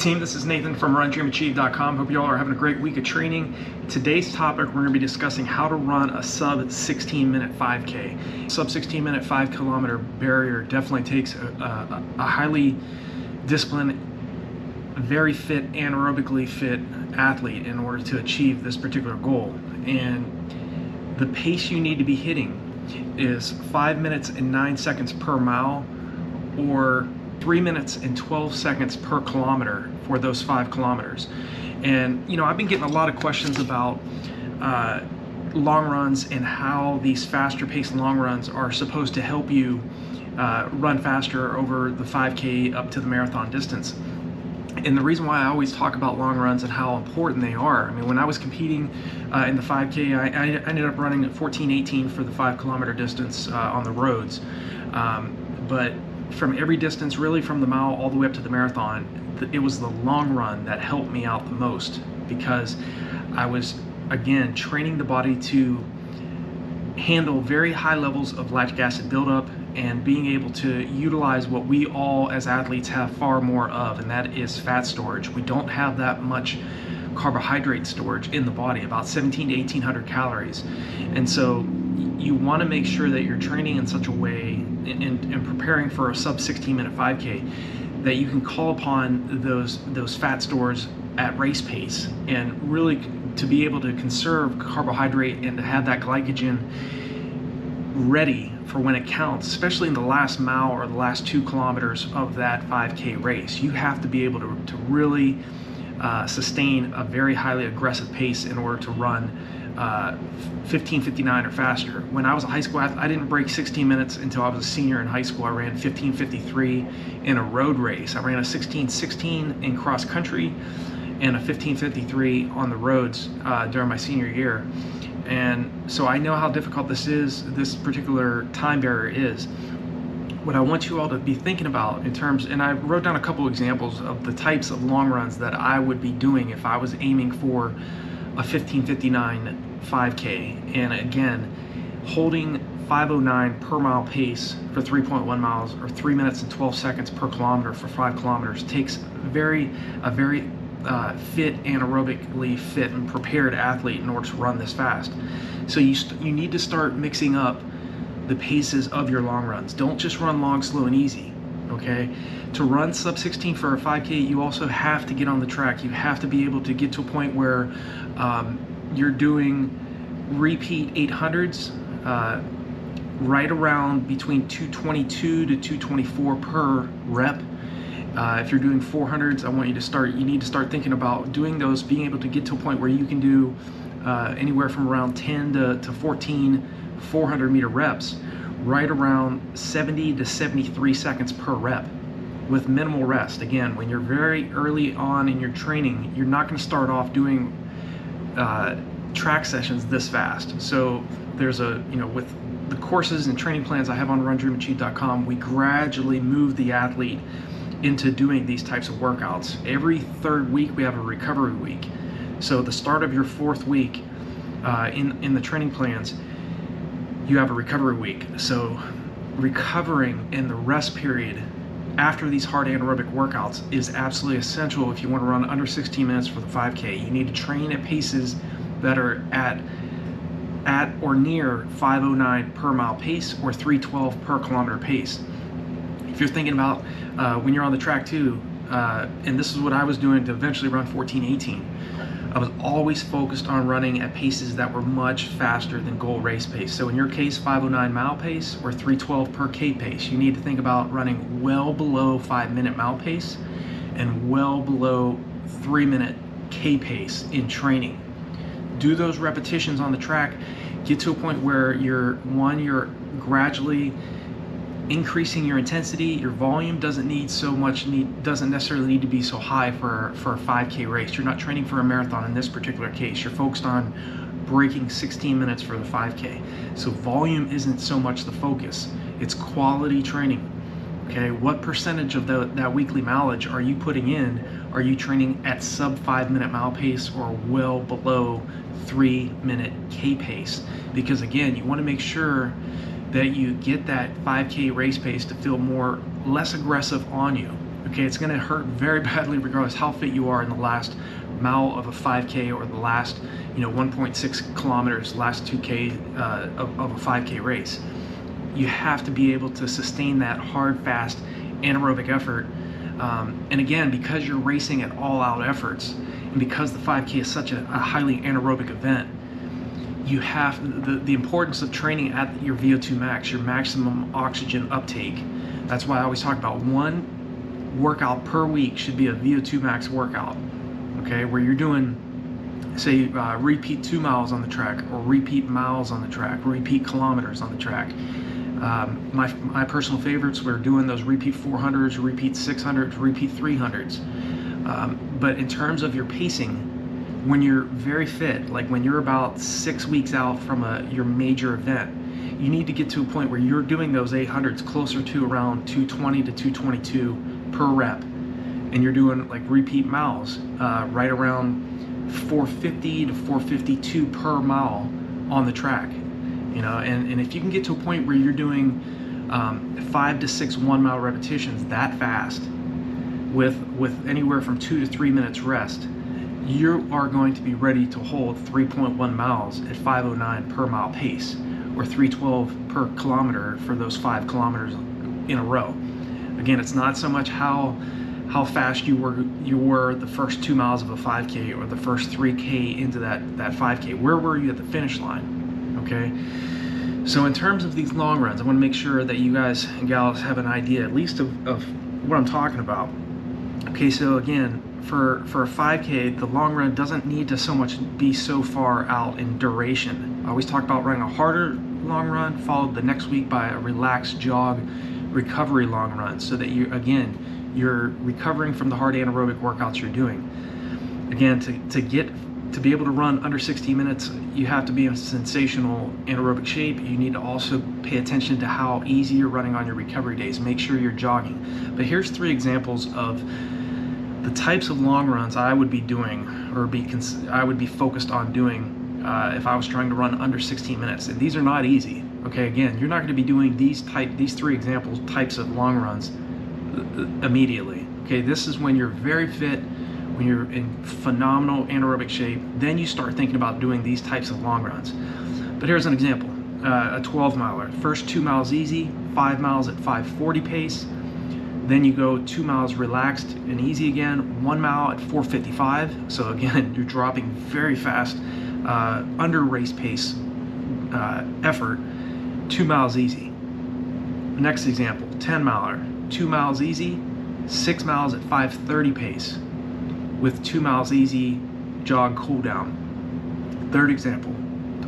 team, this is Nathan from RunDreamAchieve.com. Hope you all are having a great week of training. Today's topic, we're going to be discussing how to run a sub 16 minute 5K. Sub 16 minute 5 kilometer barrier definitely takes a highly disciplined, very fit, anaerobically fit athlete in order to achieve this particular goal. And the pace you need to be hitting is 5 minutes and 9 seconds per mile, or 3 minutes and 12 seconds per kilometer for those 5 kilometers. And you know, I've been getting a lot of questions about long runs and how these faster paced long runs are supposed to help you run faster over the 5K up to the marathon distance. And the reason why I always talk about long runs and how important they are, I mean, when I was competing in the 5K, I ended up running at 14:18 for the 5 kilometer distance on the roads. But from every distance, really from the mile all the way up to the marathon, it was the long run that helped me out the most, because I was, again, training the body to handle very high levels of lactic acid buildup and being able to utilize what we all as athletes have far more of, and that is fat storage. We don't have that much carbohydrate storage in the body, about 1700 to 1800 calories. And so you want to make sure that you're training in such a way and preparing for a sub 16 minute 5K that you can call upon those fat stores at race pace, and really to be able to conserve carbohydrate and to have that glycogen ready for when it counts, especially in the last mile or the last 2 kilometers of that 5K race. You have to be able to really sustain a very highly aggressive pace in order to run 15:59 or faster. When I was a high school athlete, I didn't break 16 minutes until I was a senior in high school. I ran 15:53 in a road race. I ran a 16:16 in cross country and a 15:53 on the roads during my senior year. And so I know how difficult this particular time barrier is. What I want you all to be thinking about in terms, and I wrote down a couple examples of the types of long runs that I would be doing if I was aiming for a 15:59 5K. And again, holding 5:09 per mile pace for 3.1 miles, or 3 minutes and 12 seconds per kilometer for 5 kilometers takes a very fit, anaerobically fit and prepared athlete in order to run this fast. So you need to start mixing up the paces of your long runs. Don't just run long, slow, and easy, okay? To run sub 16 for a 5K, you also have to get on the track. You have to be able to get to a point where you're doing repeat 800s right around between 222 to 224 per rep. If you're doing 400s, you need to start thinking about doing those, being able to get to a point where you can do anywhere from around 10 to 14 400 meter reps, right around 70 to 73 seconds per rep with minimal rest. Again, when you're very early on in your training, you're not going to start off doing track sessions this fast. So there's with the courses and training plans I have on RunDreamAchieve.com, we gradually move the athlete into doing these types of workouts. Every 3rd week we have a recovery week. So the start of your 4th week in the training plans, you have a recovery week. So recovering in the rest period after these hard anaerobic workouts is absolutely essential if you want to run under 16 minutes for the 5K. You need to train at paces that are at or near 5:09 per mile pace, or 3:12 per kilometer pace. If you're thinking about when you're on the track too, and this is what I was doing to eventually run 14:18, I was always focused on running at paces that were much faster than goal race pace. So in your case, 5:09 mile pace or 3:12 per K pace. You need to think about running well below 5 minute mile pace and well below 3 minute K pace in training. Do those repetitions on the track, get to a point where you're gradually increasing your intensity. Your volume doesn't necessarily need to be so high for a 5K race. You're not training for a marathon in this particular case. You're focused on breaking 16 minutes for the 5K. So volume isn't so much the focus, it's quality training. Okay, what percentage of that weekly mileage are you putting in? Are you training at sub 5 minute mile pace or well below 3 minute K pace? Because again, you want to make sure that you get that 5K race pace to feel less aggressive on you. Okay, it's going to hurt very badly regardless how fit you are in the last mile of a 5K or the last 1.6 kilometers, last 2K of a 5K race. You have to be able to sustain that hard, fast, anaerobic effort. And again, because you're racing at all-out efforts, and because the 5K is such a highly anaerobic event, you have the importance of training at your VO2 max, your maximum oxygen uptake. That's why I always talk about one workout per week should be a VO2 max workout, okay, where you're doing, say, repeat 2 miles on the track, or repeat miles on the track, repeat kilometers on the track. My personal favorites were doing those repeat 400s, repeat 600s, repeat 300s. But in terms of your pacing, when you're very fit, like when you're about 6 weeks out from your major event, you need to get to a point where you're doing those 800s closer to around 220 to 222 per rep, and you're doing like repeat miles right around 450 to 452 per mile on the track. And if you can get to a point where you're doing 5 to 6 1-mile repetitions that fast with anywhere from 2 to 3 minutes rest, you are going to be ready to hold 3.1 miles at 5:09 per mile pace, or 3:12 per kilometer for those 5 kilometers in a row. Again, it's not so much how fast you were the first 2 miles of a 5K or the first 3K into that 5K. Where were you at the finish line? Okay. So in terms of these long runs, I want to make sure that you guys and gals have an idea at least of what I'm talking about. Okay, so again, for a 5K, the long run doesn't need to so much be so far out in duration. I always talk about running a harder long run followed the next week by a relaxed jog recovery long run, so that you're recovering from the hard anaerobic workouts you're doing. Again, to be able to run under 60 minutes, you have to be in sensational anaerobic shape. You need to also pay attention to how easy you're running on your recovery days. Make sure you're jogging. But here's 3 examples of the types of long runs I would be doing, or I would be focused on doing if I was trying to run under 16 minutes. And these are not easy. Okay, again, you're not going to be doing these 3 examples types of long runs immediately. Okay, this is when you're very fit, when you're in phenomenal anaerobic shape. Then you start thinking about doing these types of long runs. But here's an example: a 12 miler. First 2 miles easy, 5 miles at 5:40 pace. Then you go 2 miles relaxed and easy again, 1 mile at 4:55. So again, you're dropping very fast, under race pace effort. 2 miles easy. Next example, 10 miler, 2 miles easy, 6 miles at 5:30 pace, with 2 miles easy jog cool down. Third example,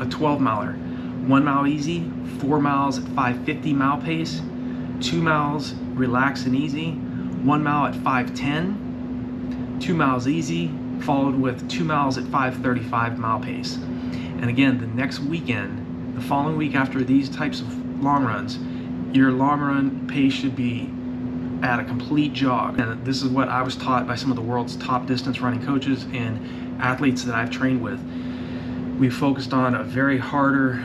a 12 miler, 1 mile easy, 4 miles at 5:50 mile pace, 2 miles relaxed and easy, 1 mile at 5:10, 2 miles easy, followed with 2 miles at 5:35 mile pace. And again, the next weekend, the following week after these types of long runs, your long run pace should be at a complete jog. And this is what I was taught by some of the world's top distance running coaches and athletes that I've trained with. We focused on a very hard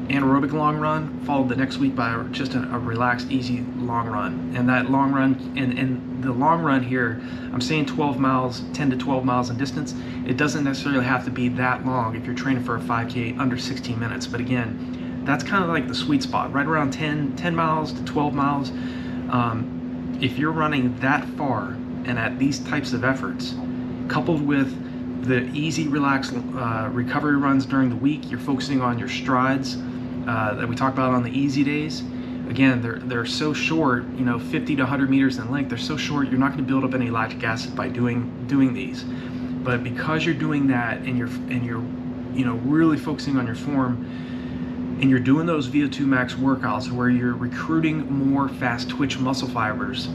anaerobic long run, followed the next week by just a relaxed, easy long run. And that long run, and the long run here, I'm saying 12 miles, 10 to 12 miles in distance. It doesn't necessarily have to be that long if you're training for a 5K under 16 minutes. But again, that's kind of like the sweet spot, right around 10 miles to 12 miles. If you're running that far and at these types of efforts, coupled with the easy, relaxed recovery runs during the week, you're focusing on your strides that we talk about on the easy days. Again, they're so short, 50 to 100 meters in length. They're so short, you're not going to build up any lactic acid by doing these. But because you're doing that, and you're really focusing on your form, and you're doing those Vo2 Max workouts where you're recruiting more fast twitch muscle fibers,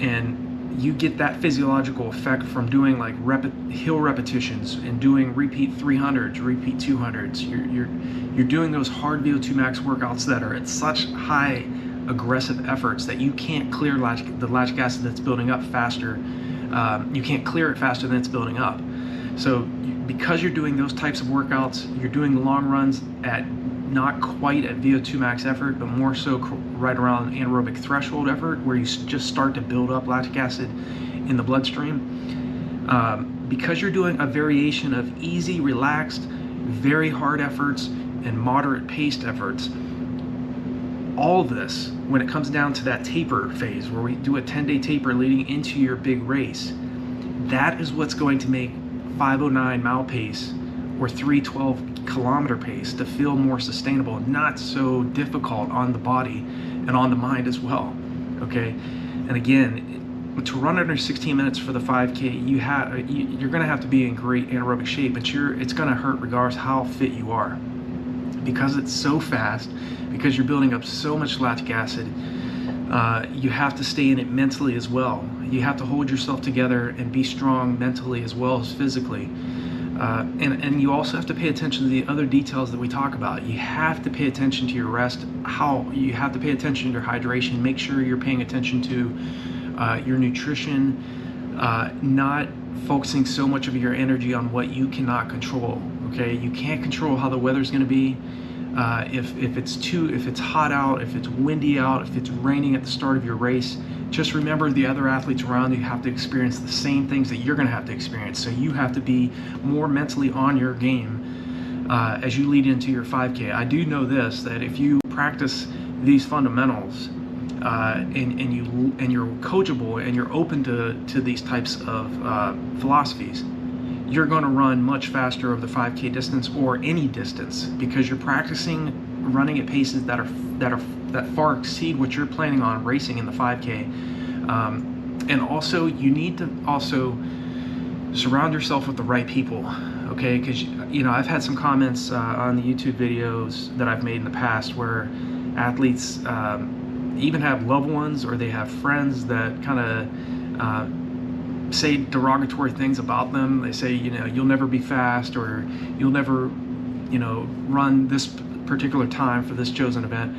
and you get that physiological effect from doing like hill repetitions and doing repeat 300s, repeat 200s. You're doing those hard Vo2 Max workouts that are at such high aggressive efforts that you can't clear the lactic acid that's building up faster. You can't clear it faster than it's building up. So because you're doing those types of workouts, you're doing long runs at not quite at Vo2 max effort, but more so right around anaerobic threshold effort, where you just start to build up lactic acid in the bloodstream. Because you're doing a variation of easy, relaxed, very hard efforts and moderate paced efforts, all of this, when it comes down to that taper phase where we do a 10-day taper leading into your big race, that is what's going to make 5:09 mile pace or 3:12 kilometer pace to feel more sustainable, not so difficult on the body and on the mind as well. Okay, and again, to run under 16 minutes for the 5K, you're going to have to be in great anaerobic shape, but it's going to hurt regardless how fit you are, because it's so fast, because you're building up so much lactic acid. You have to stay in it mentally as well. You have to hold yourself together and be strong mentally as well as physically. And you also have to pay attention to the other details that we talk about. You have to pay attention to your rest, you have to pay attention to your hydration, make sure you're paying attention to your nutrition, not focusing so much of your energy on what you cannot control. Okay, you can't control how the weather's going to be. If it's hot out, if it's windy out, if it's raining at the start of your race, just remember the other athletes around you have to experience the same things that you're going to have to experience. So you have to be more mentally on your game as you lead into your 5K. I do know this, that if you practice these fundamentals and you're coachable and you're open to these types of philosophies, you're going to run much faster over the 5K distance or any distance, because you're practicing running at paces that far exceed what you're planning on racing in the 5K. And also, you need to also surround yourself with the right people, okay? Because I've had some comments on the YouTube videos that I've made in the past where athletes even have loved ones or they have friends that kind of say derogatory things about them. They say, you'll never be fast, or you'll never, run this particular time for this chosen event.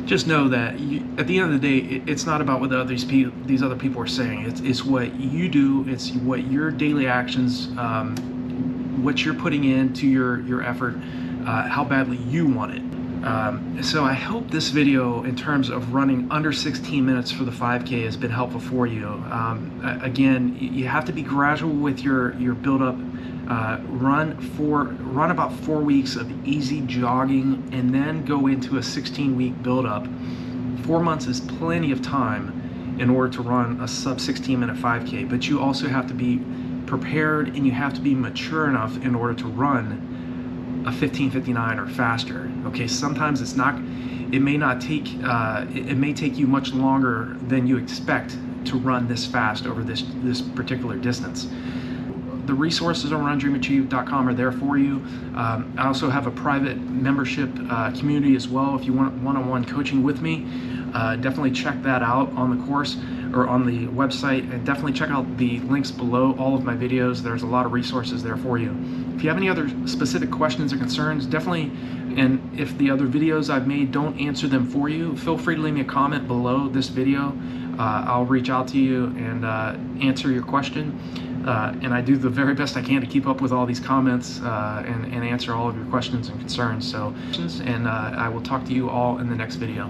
Just know that at the end of the day, it's not about what these other people are saying. It's what you do. It's what your daily actions, what you're putting into your effort, how badly you want it. So I hope this video in terms of running under 16 minutes for the 5K has been helpful for you. Again, you have to be gradual with your build-up. Run about 4 weeks of easy jogging and then go into a 16-week build-up. 4 months is plenty of time in order to run a sub 16-minute 5K, but you also have to be prepared and you have to be mature enough in order to run a 15:59 or faster. Okay, sometimes it may take you much longer than you expect to run this fast over this particular distance. The resources on RunDreamAchieve.com are there for you. I also have a private membership community as well. If you want one-on-one coaching with me, definitely check that out on the course or on the website, and definitely check out the links below all of my videos. There's a lot of resources there for you. If you have any other specific questions or concerns, definitely, and if the other videos I've made don't answer them for you, feel free to leave me a comment below this video. I'll reach out to you and answer your question. And I do the very best I can to keep up with all these comments and answer all of your questions and concerns. And I will talk to you all in the next video.